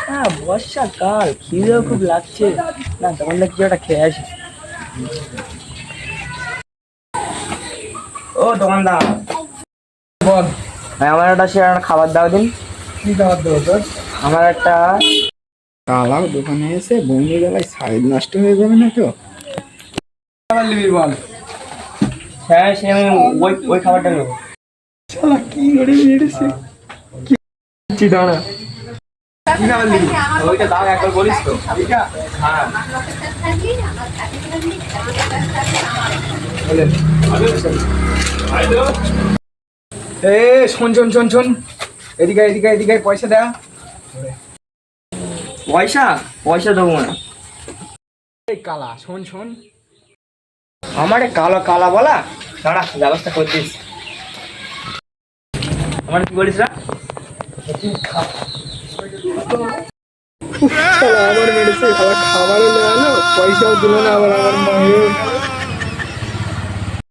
হ্যাঁ, বর্ষাকাল, খিদেও খুব লাগছে। না, তখন কিছু একটা খেয়ে আসি। ও দোকানদার, বল। হ্যাঁ, আমার একটা সে একটা খাবার দাও দিন। কি খাবার দেবো তোর? আমার একটা কালাও দোকানে এসে বন্ধু বেলায় সাইজ নষ্ট হয়ে যাবে না তো? খাবার নিবি বল। হ্যাঁ, সে আমি ওই ওই খাবারটা নেবো। শালা কি করে মেরেছে! কি দাঁড়া, কি খাবার নিবি? ওইটা দাও, একবার বলিস তো। এটা হ্যাঁ, বলেন। এ শোন শোন শোন শোন, এদিকে এদিকে এদিকে পয়সা দেয়া। পয়সা পয়সা দেবো না। এই কালা শোন শোন, আমার কালো কালা বলা, দাঁড়া ব্যবস্থা করছিস। আমার কি বলিস না? তুই খা। শালা আবার মেরেছে, খাবার খাবারও নেওয়া না, পয়সাও দিল না, আবার আমার মায়ের